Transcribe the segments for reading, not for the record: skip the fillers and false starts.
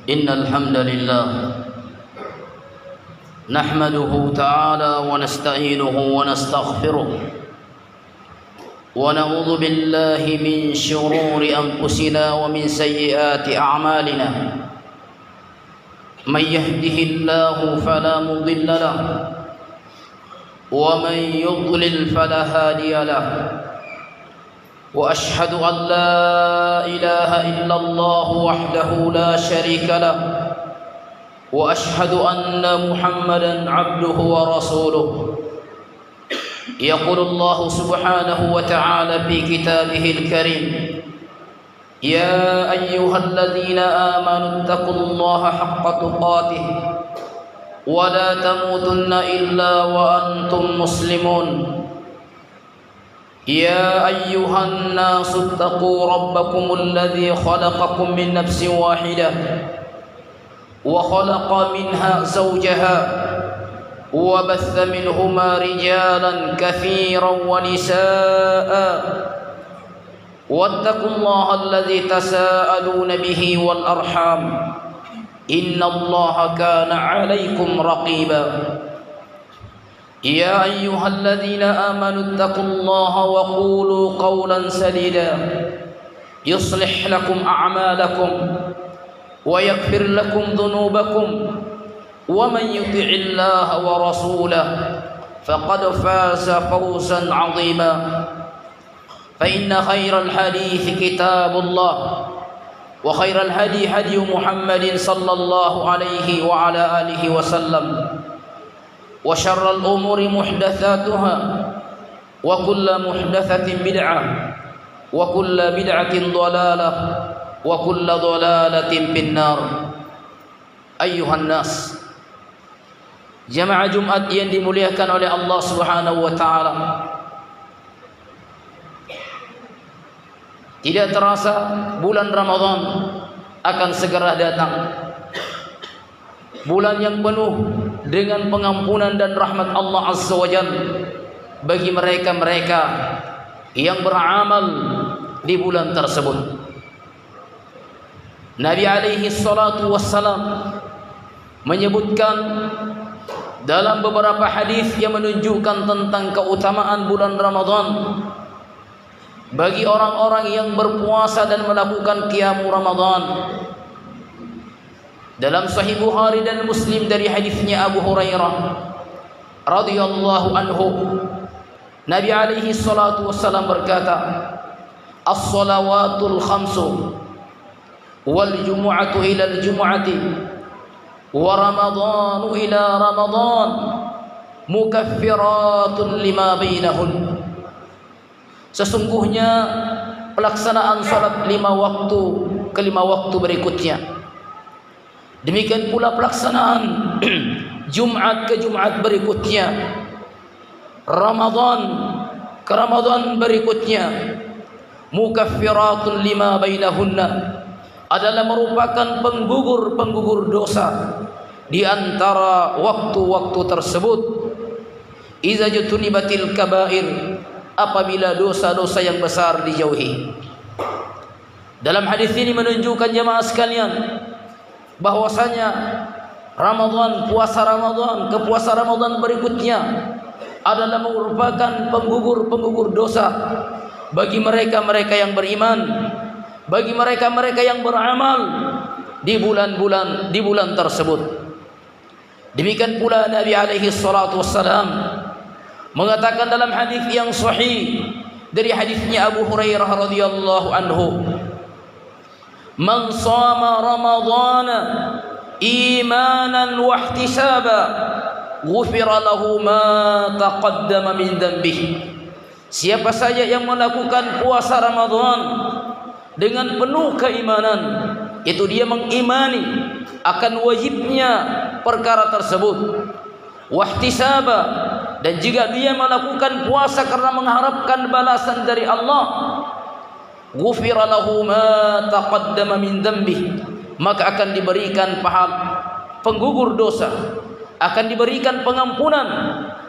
إن الحمد لله نحمده تعالى ونستعينه ونستغفره ونعوذ بالله من شرور أنفسنا ومن سيئات أعمالنا من يهده الله فلا مضل له ومن يضلل فلا هادي له وأشهد أن لا إله إلا الله وحده لا شريك له وأشهد أن محمدا عبده ورسوله يقول الله سبحانه وتعالى في كتابه الكريم يا أيها الذين آمنوا اتقوا الله حق تقاته ولا تموتن إلا وأنتم مسلمون يا أيها الناس اتقوا ربكم الذي خلقكم من نفس واحدة وخلق منها زوجها وبث منهما رجالا كثيرا ونساء واتقوا الله الذي تساءلون به والأرحام إن الله كان عليكم رقيبا يا أيها الذين آمنوا اتقوا الله وقولوا قولا سديدا يصلح لكم أعمالكم ويغفر لكم ذنوبكم ومن يطع الله ورسوله فقد فاز فوزا عظيما فإن خير الحديث كتاب الله وخير الهدي هدي محمد صلى الله عليه وعلى آله وسلم وشر الأمور محدثاتها وكل محدثة بدعة وكل بدعة ضلالة وكل ضلالة في النار أيها الناس jamaah Jumat yang dimuliakan oleh Allah Subhanahu wa taala. Tidak terasa bulan Ramadan akan segera datang. Bulan yang penuh dengan pengampunan dan rahmat Allah Azza wa Jalla bagi mereka-mereka yang beramal di bulan tersebut. Nabi alaihi salatu wassalam menyebutkan dalam beberapa hadis yang menunjukkan tentang keutamaan bulan Ramadan bagi orang-orang yang berpuasa dan melakukan qiyamul Ramadan. Dalam Sahih Bukhari dan Muslim dari hadisnya Abu Hurairah radhiyallahu anhu, Nabi alaihi salatu wassalam berkata, "As-salawatul khamsu wal jumu'atu ila al-jumu'ati wa ramadhanu ila ramadhan mukaffiratun lima bainahun." Sesungguhnya pelaksanaan salat 5 waktu ke 5 waktu berikutnya, demikian pula pelaksanaan Jumat ke Jumat berikutnya, Ramadan ke Ramadan berikutnya, mukaffiratun lima bainahunna, adalah merupakan penggugur dosa di antara waktu-waktu tersebut. Iza jutunibatil kabair, apabila dosa-dosa yang besar dijauhi. Dalam hadis ini menunjukkan jemaah sekalian bahwasanya Ramadan, puasa Ramadan ke puasa Ramadan berikutnya adalah merupakan penggugur dosa bagi mereka-mereka yang beriman, bagi mereka-mereka yang beramal di bulan tersebut. Demikian pula Nabi alaihi salatu wassalam mengatakan dalam hadis yang sahih dari hadisnya Abu Hurairah radhiyallahu anhu, "Man shama ramadhana imanan wa ihtisaba ghufira lahu ma taqaddama min dhanbihi." Siapa saja yang melakukan puasa Ramadan dengan penuh keimanan, itu dia mengimani akan wajibnya perkara tersebut, wahtisaba, dan jika dia melakukan puasa karena mengharapkan balasan dari Allah, ghufira lahu ma taqaddama min dhanbihi, maka akan diberikan penggugur dosa, akan diberikan pengampunan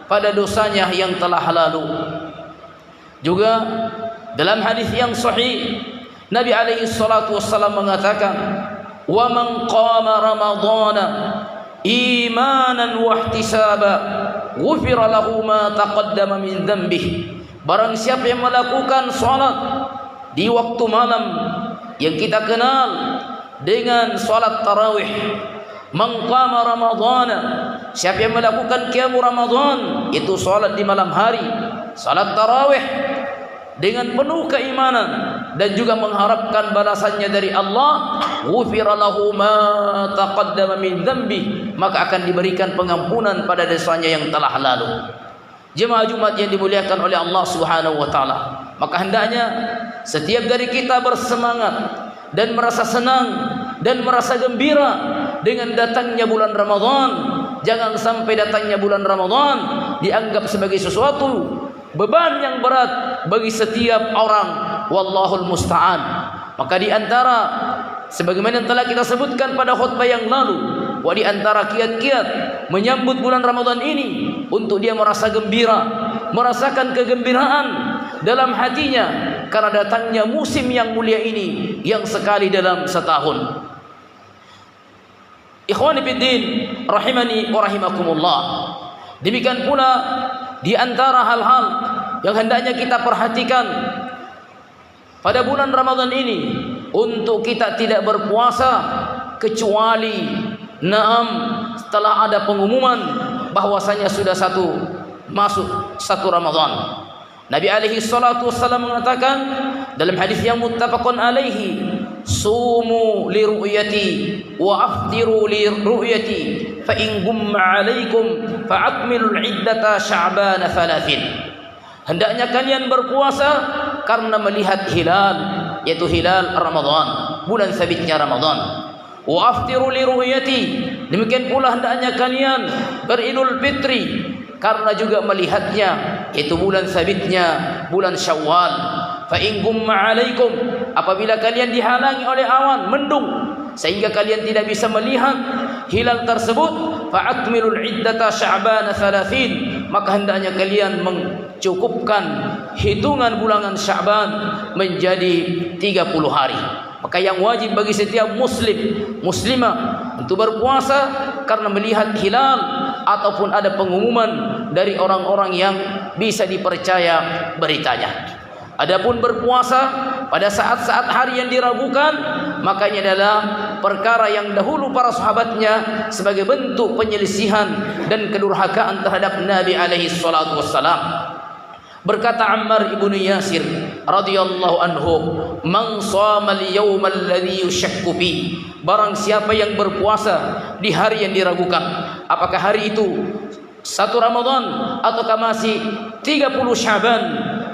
pada dosanya yang telah lalu. Juga dalam hadis yang sahih Nabi alaihi salatu wassalam mengatakan, wa man qama ramadhana imanan wa ihtisaba ghufira lahu ma taqaddama min dhanbihi. Barang siapa yang melakukan salat di waktu malam yang kita kenal dengan salat tarawih, man qama ramadhana, siapa yang melakukan qiyamul Ramadan, itu salat di malam hari, salat tarawih dengan penuh keimanan dan juga mengharapkan balasannya dari Allah, ghufira lahu ma taqaddama min dhanbi, maka akan diberikan pengampunan pada dosanya yang telah lalu. Jemaah Jumat yang dimuliakan oleh Allah Subhanahu wa taala, maka hendaknya setiap dari kita bersemangat dan merasa senang dan merasa gembira dengan datangnya bulan Ramadan. Jangan sampai datangnya bulan Ramadan dianggap sebagai sesuatu beban yang berat bagi setiap orang, wallahul musta'an. Maka di antara sebagaimana yang telah kita sebutkan pada khutbah yang lalu, wa di antara kiat-kiat menyambut bulan Ramadan ini untuk dia merasa gembira, merasakan kegembiraan dalam hatinya karena datangnya musim yang mulia ini yang sekali dalam setahun. Ikhwani fiddin rahimani wa rahimakumullah. Demikian pula di antara hal-hal yang hendaknya kita perhatikan pada bulan Ramadan ini, untuk kita tidak berpuasa kecuali setelah ada pengumuman bahwasanya sudah masuk satu Ramadan. Nabi alaihi salatu wassalam mengatakan dalam hadis yang muttafaqun alaihi, sumu li ru'yati wa aftiru li ru'yati fa in gumma alaikum fa akmilul iddata sya'ban 30. Hendaknya kalian berpuasa karena melihat hilal, yaitu hilal Ramadan, bulan sabitnya Ramadan. Wa aftiru li ru'yati, demikian pula hendaknya kalian beridul fitri karena juga melihatnya, yaitu bulan sabitnya bulan Syawal. Fa in gumma alaikum, apabila kalian dihalangi oleh awan mendung sehingga kalian tidak bisa melihat hilal tersebut, fa akmilul iddata sya'ban 30, maka hendaknya kalian mencukupkan hitungan bulan Sya'ban menjadi 30 hari. Maka yang wajib bagi setiap muslim muslimah untuk berpuasa karena melihat hilal ataupun ada pengumuman dari orang-orang yang bisa dipercaya beritanya. Adapun berpuasa pada saat-saat hari yang diragukan, maka ini adalah perkara yang dahulu para sahabatnya sebagai bentuk penyelisihan dan kedurhakaan terhadap Nabi alaihi salatu wassalam. Berkata Ammar ibnu Yasir radhiyallahu anhu, "Man shama al-yawma alladhi yushakku fi." Barang siapa yang berpuasa di hari yang diragukan, apakah hari itu 1 Ramadan ataukah masih 30 Syaban,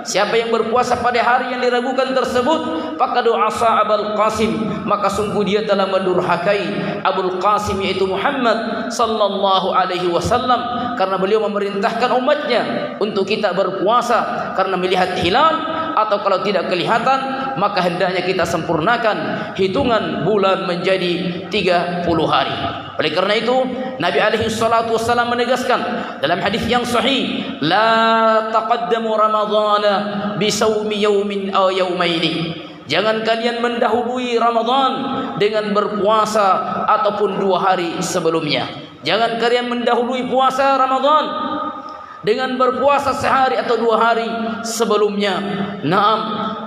siapa yang berpuasa pada hari yang diragukan tersebut, faqad asa Abul Qasim, maka sungguh dia telah mendurhakai Abul Qasim, yaitu Muhammad sallallahu alaihi wasallam, karena beliau memerintahkan umatnya untuk kita berpuasa karena melihat hilal, atau kalau tidak kelihatan maka hendaknya kita sempurnakan hitungan bulan menjadi 30 hari. Oleh karena itu Nabi alaihi salatu wasallam menegaskan dalam hadis yang sahih, la taqaddamu ramadhana bi saumi yaumin aw yaumaini. Jangan kalian mendahului Ramadan dengan berpuasa ataupun 2 hari sebelumnya. Jangan kalian mendahului puasa Ramadan dengan berpuasa sehari atau 2 hari sebelumnya. Naam,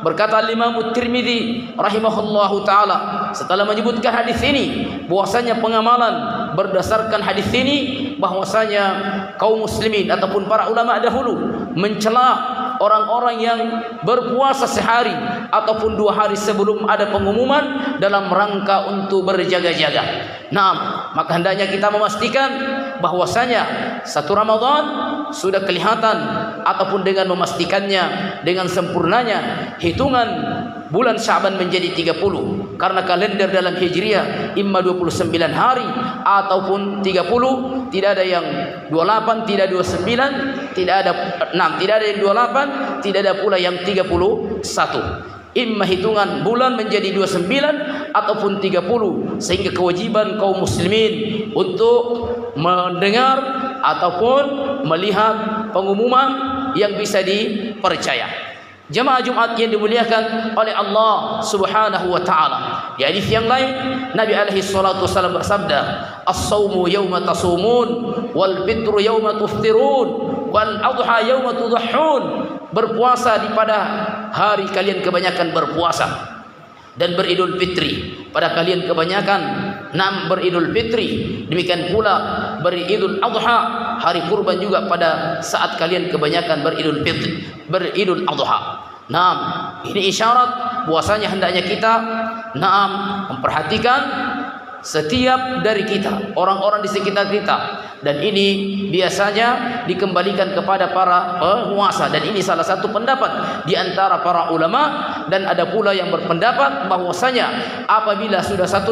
berkata Imam Tirmidzi rahimahullahu taala setelah menyebutkan hadis ini, bahwasanya pengamalan berdasarkan hadis ini, bahwasanya kaum muslimin ataupun para ulama dahulu mencela orang-orang yang berpuasa sehari ataupun 2 hari sebelum ada pengumuman dalam rangka untuk berjaga-jaga. Nah, maka hendaknya kita memastikan bahwasanya 1 Ramadan sudah kelihatan, ataupun dengan memastikannya dengan sempurnanya hitungan bulan Sya'ban menjadi 30, karena kalender dalam Hijriah imma 29 hari ataupun 30, tidak ada yang 28, tidak 29, tidak ada 6, tidak ada yang 28, tidak ada pula yang 31. Imma hitungan bulan menjadi 29 ataupun 30, sehingga kewajiban kaum muslimin untuk mendengar ataupun melihat pengumuman yang bisa dipercaya. Jemaah Jumat yang dimuliakan oleh Allah Subhanahu wa taala, Di hadis yang lain Nabi alaihi salatu wasallam bersabda, "As-saumu yauma tasumun wal fitru yauma tuftirun wal adha yauma tudhahhun." Berpuasa di pada hari kalian kebanyakan berpuasa, dan beridul fitri pada kalian kebanyakan beridul fitri. Demikian pula beridul adha, hari kurban juga pada saat kalian kebanyakan beridul fitri, beridul adha. Ini isyarat puasanya hendaknya kita memperhatikan setiap dari kita, orang-orang di sekitar kita, dan ini biasanya dikembalikan kepada para penguasa. Dan ini salah satu pendapat di antara para ulama, dan ada pula yang berpendapat bahwasanya apabila satu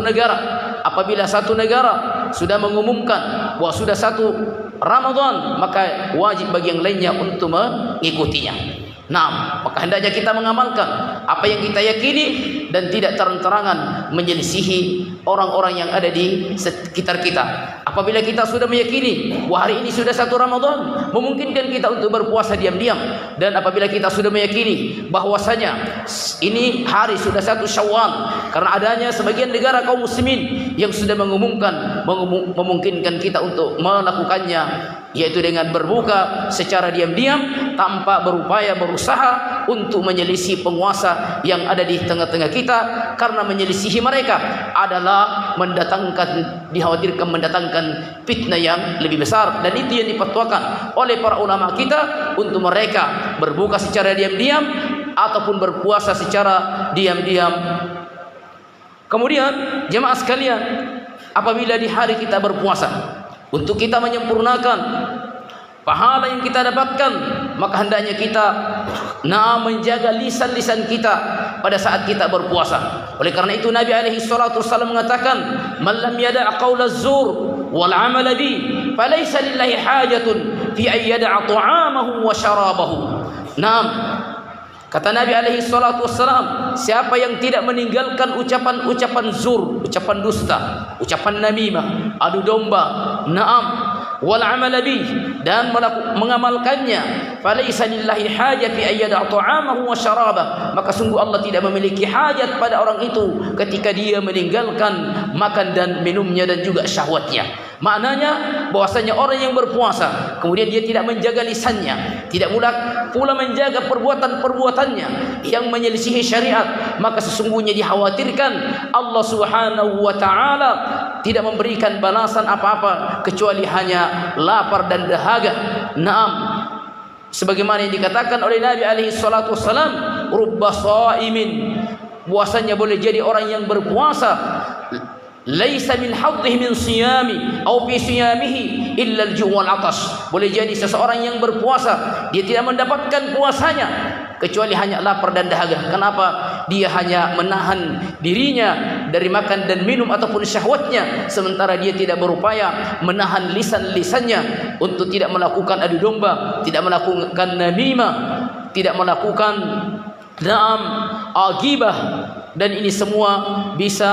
negara sudah mengumumkan bahwa sudah satu Ramadan, maka wajib bagi yang lainnya untuk mengikutinya. Maka hendaknya kita mengamalkan apa yang kita yakini dan tidak terang-terangan menyelisihi orang-orang yang ada di sekitar kita. Apabila kita sudah meyakini bahwa hari ini sudah satu Ramadan, memungkinkan kita untuk berpuasa diam-diam. Dan apabila kita sudah meyakini bahwasanya ini hari sudah satu Syawal, karena adanya sebagian negara kaum muslimin yang sudah mengumumkan memungkinkan kita untuk melakukannya, yaitu dengan berbuka secara diam-diam tanpa berusaha untuk menyelisih penguasa yang ada di tengah-tengah kita, karena menyelisihi mereka adalah dikhawatirkan mendatangkan fitnah yang lebih besar. Dan itu yang dipatwakan oleh para ulama kita, untuk mereka berbuka secara diam-diam ataupun berpuasa secara diam-diam. Kemudian jemaah sekalian, apabila di hari kita berpuasa, untuk kita menyempurnakan pahala yang kita dapatkan, maka hendaknya kita menjaga lisan-lisan kita pada saat kita berpuasa. Oleh karena itu Nabi alaihi salatu wasallam mengatakan, "Man lam yada' qaula az-zur wal 'amala bi, falaysa lillahi hajatun fi an yada'a ta'amahu wa syarabahu." Kata Nabi alaihi salatu wassalam, siapa yang tidak meninggalkan ucapan-ucapan zur, ucapan dusta, ucapan namimah, adu domba, wal amala bih, dan mengamalkannya, falaysa lillahi hajat fi ayyada ta'amahu wa syarabah, maka sungguh Allah tidak memiliki hajat pada orang itu ketika dia meninggalkan makan dan minumnya dan juga syahwatnya. Maknanya bahwasanya orang yang berpuasa kemudian dia tidak menjaga lisannya, tidak pula menjaga perbuatan-perbuatannya yang menyelisihi syariat, maka sesungguhnya dikhawatirkan Allah Subhanahu wa taala tidak memberikan balasan apa-apa kecuali hanya lapar dan dahaga. Sebagaimana yang dikatakan oleh Nabi alaihi salatu wassalam, rubba shaimin, puasanya boleh jadi orang yang berpuasa, laisa min hadhihi min siyami atau fi siyamihi illa al-ju' wal 'atash, boleh jadi seseorang yang berpuasa dia tidak mendapatkan puasanya kecuali hanya lapar dan dahaga. Kenapa? Dia hanya menahan dirinya dari makan dan minum ataupun syahwatnya, sementara dia tidak berupaya menahan lisannya untuk tidak melakukan adu domba, tidak melakukan namimah, tidak melakukan agibah, dan ini semua bisa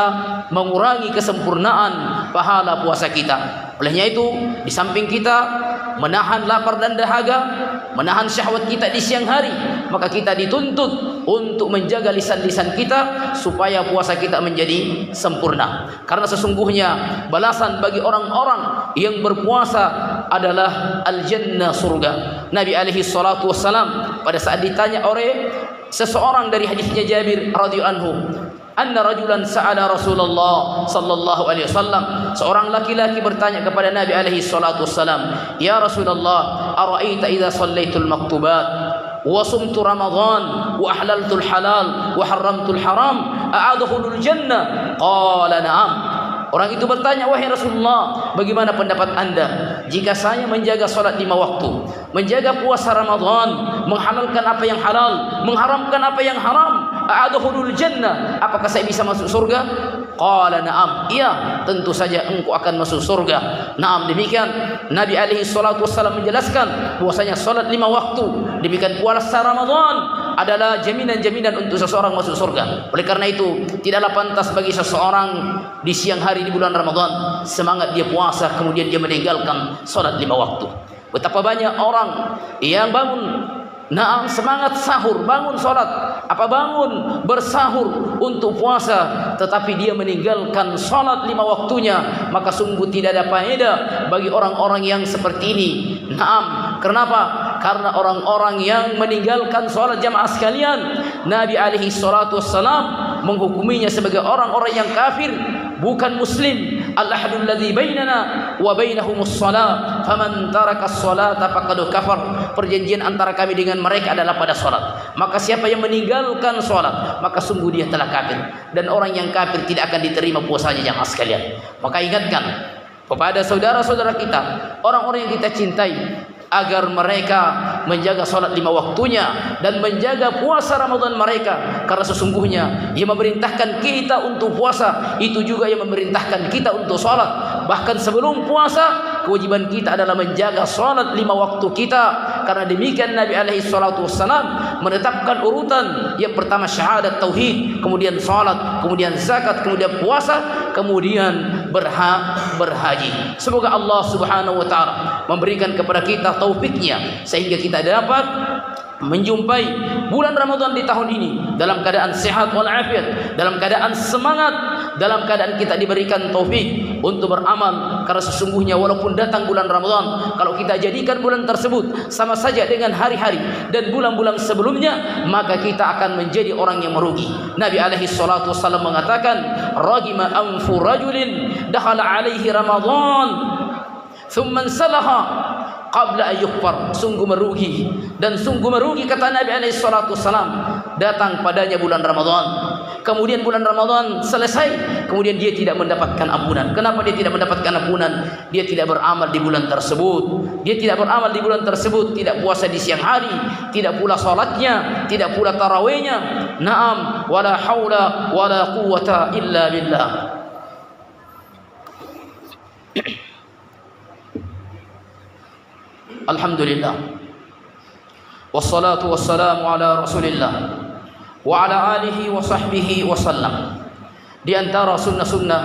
mengurangi kesempurnaan pahala puasa kita. Olehnya itu, di samping kita menahan lapar dan dahaga, menahan syahwat kita di siang hari, maka kita dituntut untuk menjaga lisan-lisan kita supaya puasa kita menjadi sempurna. Karena sesungguhnya balasan bagi orang-orang yang berpuasa adalah al-jannah, surga. Nabi alaihi salatu wassalam pada saat ditanya oleh seseorang dari hadisnya Jabir radhiyallahu anhu, anna rajulan sa'ala Rasulullah sallallahu alaihi wasallam, seorang laki-laki bertanya kepada Nabi alaihi salatu wassalam, ya Rasulullah, ara'aita idza shallaitul maktubat wa sumtu ramadan wa ahlaltul halal wa haramtul haram a'adkhulul jannah? Qala na'am. Orang itu bertanya, wahai Rasulullah, bagaimana pendapat anda jika saya menjaga salat 5 waktu, menjaga puasa Ramadan, menghalalkan apa yang halal, mengharamkan apa yang haram, a'adkhulul jannah, apakah saya bisa masuk surga? Qala na'am, iya, tentu saja engkau akan masuk surga. Na'am, demikian Nabi alaihi salatu wassalam menjelaskan bahwasanya salat 5 waktu, demikian puasa Ramadan adalah jaminan-jaminan untuk seseorang masuk surga. Oleh karena itu, tidaklah pantas bagi seseorang di siang hari di bulan Ramadan semangat dia puasa kemudian dia meninggalkan salat 5 waktu. Betapa banyak orang yang bangun semangat sahur, bangun salat, bangun bersahur untuk puasa, tetapi dia meninggalkan salat 5 waktunya, maka sungguh tidak ada faedah bagi orang-orang yang seperti ini. Naam, kenapa? Karena orang-orang yang meninggalkan salat jamaah sekalian, Nabi alaihi salatu wassalam menghukuminya sebagai orang-orang yang kafir, bukan muslim. Al-ahdul ladzi bainana wa bainahumus shalah, faman taraka as-salata faqad kafar. Perjanjian antara kami dengan mereka adalah pada salat. Maka siapa yang meninggalkan salat, maka sungguh dia telah kafir. Dan orang yang kafir tidak akan diterima puasanya jamaah sekalian. Maka ingatkan kepada saudara-saudara kita, orang-orang yang kita cintai, agar mereka menjaga salat 5 waktunya dan menjaga puasa Ramadan mereka, karena sesungguhnya yang memerintahkan kita untuk puasa itu juga yang memerintahkan kita untuk salat. Bahkan sebelum puasa kewajiban kita adalah menjaga salat 5 waktu kita, karena demikian Nabi alaihi salatu wassalam menetapkan urutan. Yang pertama syahadat tauhid, kemudian salat, kemudian zakat, kemudian puasa, kemudian berhaji. Semoga Allah Subhanahu wa taala memberikan kepada kita taufiknya sehingga kita dapat menjumpai bulan Ramadan di tahun ini dalam keadaan sehat walafiat, dalam keadaan semangat, dalam keadaan kita diberikan taufik untuk beramal. Karena sesungguhnya walaupun datang bulan Ramadan, kalau kita jadikan bulan tersebut sama saja dengan hari-hari dan bulan-bulan sebelumnya, maka kita akan menjadi orang yang merugi. Nabi alaihi salatu wasallam mengatakan, ragima anfu rajulin dakhala alaihi Ramadan thumma salaha qabla ayyukfar. Sungguh merugi, dan sungguh merugi kata Nabi alaihi salatu wasallam, datang padanya bulan Ramadan, kemudian bulan Ramadan selesai, kemudian dia tidak mendapatkan ampunan. Kenapa dia tidak mendapatkan ampunan? Dia tidak beramal di bulan tersebut. Dia tidak beramal di bulan tersebut, tidak puasa di siang hari, tidak pula salatnya, tidak pula tarawihnya. Naam, wala haula wala quwwata illa billah. Alhamdulillah, wassalatu wassalamu ala rasulillah wa ala alihi wa sahbihi wasallam. Di antara sunnah-sunnah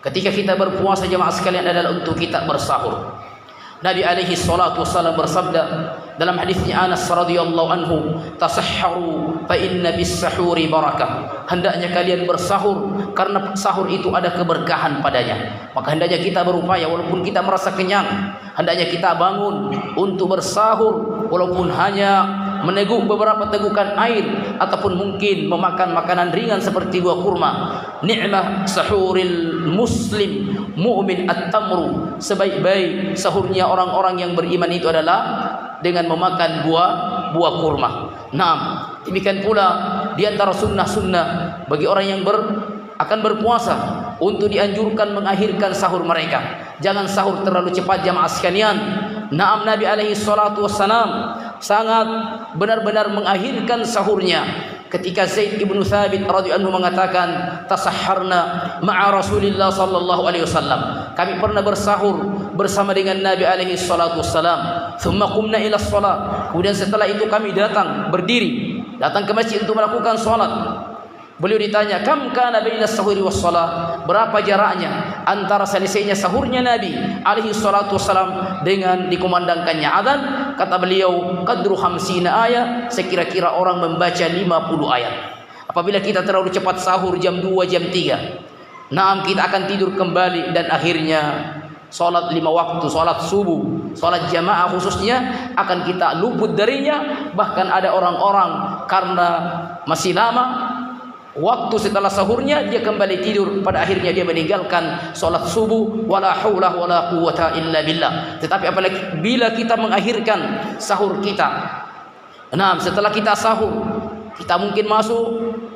ketika kita berpuasa jemaah sekalian adalah untuk kita bersahur. Nabi alaihi salatu wasallam bersabda dalam hadisnya Anas radhiyallahu anhu, tasahharu fa inna bis sahuri barakah. Hendaknya kalian bersahur karena sahur itu ada keberkahan padanya. Maka hendaknya kita berupaya walaupun kita merasa kenyang, hendaknya kita bangun untuk bersahur walaupun hanya meneguk beberapa tegukan air ataupun mungkin memakan makanan ringan seperti buah kurma. Ni'mah sahuril muslim mu'min at-tamru. Sebaik-baik sahurnya orang-orang yang beriman itu adalah dengan memakan buah kurma. Naam, demikian pula di antara sunnah-sunnah bagi orang yang akan berpuasa untuk dianjurkan mengakhirkan sahur mereka. Jangan sahur terlalu cepat jamaah sekalian. Naam, Nabi alaihi salatu wassalam sangat benar-benar mengakhirkan sahurnya. Ketika Zaid ibn Thabit radhiyallahu anhu mengatakan, tasahharna ma'a Rasulillah sallallahu alaihi wasallam. Kami pernah bersahur bersama dengan Nabi alaihi salatu wassalam. Thumma qumna ila shalah. Kemudian setelah itu kami datang ke masjid untuk melakukan salat. Beliau ditanya, kam kana baina sahuri was shalah? Berapa jaraknya antara selesainya sahurnya Nabi alaihi salatu wassalam dengan dikumandangkannya azan? Kata beliau, qadru 50 ayat, sekira-kira orang membaca 50 ayat. Apabila kita terlalu cepat sahur jam 2, jam 3, naam, kita akan tidur kembali dan akhirnya salat 5 waktu, salat subuh, salat jamaah khususnya akan kita luput darinya. Bahkan ada orang-orang karena masih lama waktu setelah sahurnya dia kembali tidur, pada akhirnya dia meninggalkan salat subuh. Wala haula wala quwwata illa billah. Tetapi apalagi bila kita mengakhirkan sahur kita, nah setelah kita sahur kita mungkin masuk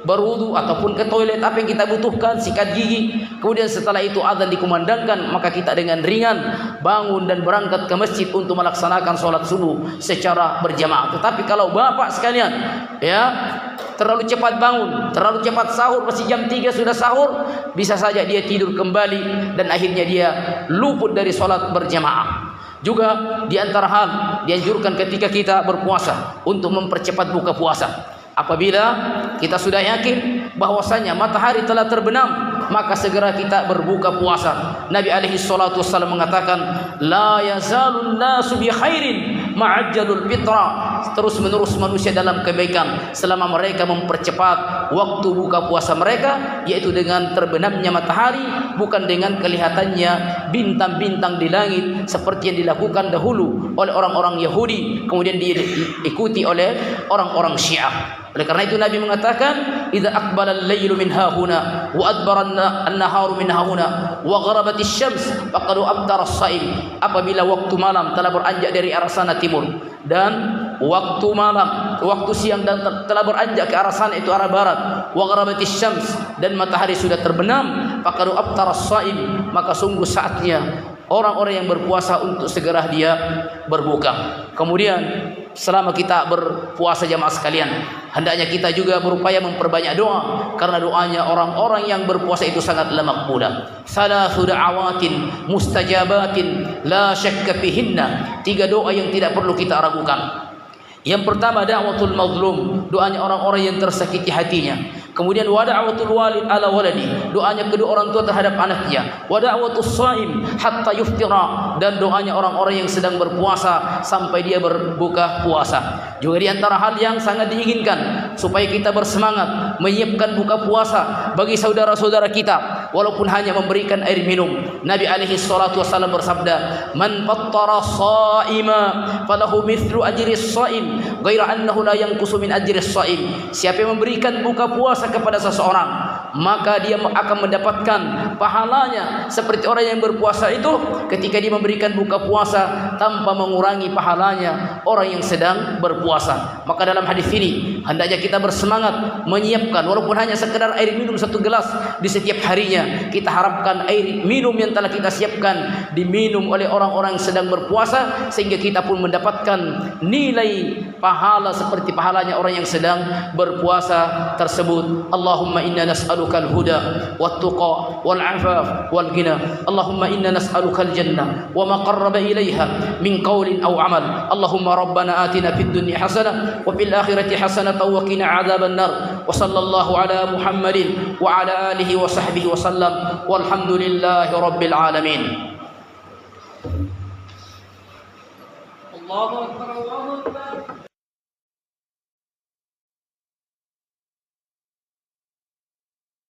berwudu ataupun ke toilet, apa yang kita butuhkan, sikat gigi, kemudian setelah itu azan dikumandangkan, maka kita dengan ringan bangun dan berangkat ke masjid untuk melaksanakan salat subuh secara berjamaah. Tetapi kalau bapak sekalian ya terlalu cepat bangun, terlalu cepat sahur, masih jam 3 sudah sahur, bisa saja dia tidur kembali dan akhirnya dia luput dari salat berjamaah. Juga di antara hal dianjurkan ketika kita berpuasa untuk mempercepat buka puasa. Apabila kita sudah yakin bahwasanya matahari telah terbenam, maka segera kita berbuka puasa. Nabi alaihi salatu wassalam mengatakan, la yazalun nasu bi khairin ma'ajjalul fitra. terus-menerus manusia dalam kebaikan selama mereka mempercepat waktu buka puasa mereka, yaitu dengan terbenamnya matahari, bukan dengan kelihatannya bintang-bintang di langit seperti yang dilakukan dahulu oleh orang-orang Yahudi, kemudian diikuti oleh orang-orang Syiah. Oleh karena itu Nabi mengatakan, "Idza aqbala al-lailu min hahuna wa adbara an-naharu min hahuna wa gharabat asy-syams faqad abtara as-shaim." Apabila waktu malam telah beranjak dari arah sana timur dan waktu malam, waktu siang dan telah beranjak ke arah sana itu arah barat, wa gharabat asy-syams dan matahari sudah terbenam, faqad abtara as-shaim, maka sungguh saatnya orang-orang yang berpuasa untuk segera dia berbuka. Kemudian selama kita berpuasa jamaah sekalian, hendaknya kita juga berupaya memperbanyak doa, karena doanya orang-orang yang berpuasa itu sangatlah makbulah. Salatsu da'awatin mustajabatin la syakka fihinna, 3 doa yang tidak perlu kita ragukan. Yang pertama da'watul mazlum, doanya orang-orang yang tersakiti hatinya. Kemudian wa da'watul walid ala waladi, doanya kedua orang tua terhadap anaknya. Wa da'watus shaim hatta yuftira, dan doanya orang-orang yang sedang berpuasa sampai dia berbuka puasa. Juga di antara hal yang sangat diinginkan supaya kita bersemangat menyiapkan buka puasa bagi saudara-saudara kita, walaupun hanya memberikan air minum. Nabi alaihi salatu wasallam bersabda, "Man fattara shaima falahu mithlu ajri shaim, ghaira annahu la yanqusu min ajri shaim." Siapa yang memberikan buka puasa kepada seseorang, maka dia akan mendapatkan pahalanya seperti orang yang berpuasa itu ketika dia memberikan buka puasa tanpa mengurangi pahalanya orang yang sedang berpuasa. Maka dalam hadis ini hendaknya kita bersemangat menyiapkan walaupun hanya sekedar air minum 1 gelas di setiap harinya. Kita harapkan air minum yang telah kita siapkan diminum oleh orang-orang yang sedang berpuasa, sehingga kita pun mendapatkan nilai pahala seperti pahalanya orang yang sedang berpuasa tersebut. Allahumma inna nas'aluka al-huda wat-tuqa wal-'afaf wal-ghina. Allahumma inna nas'aluka al-jannah wa ma qarraba ilayha min qawlin aw 'amal. Allahumma rabbana atina fid dunya hasanah wa fil akhirati hasanah wa qina 'adzaban nar. Wa sallallahu ala Muhammadin wa ala alihi wa sahbihi wa sallam. Walhamdulillahi rabbil alamin. Allahu akbar, Allahu akbar.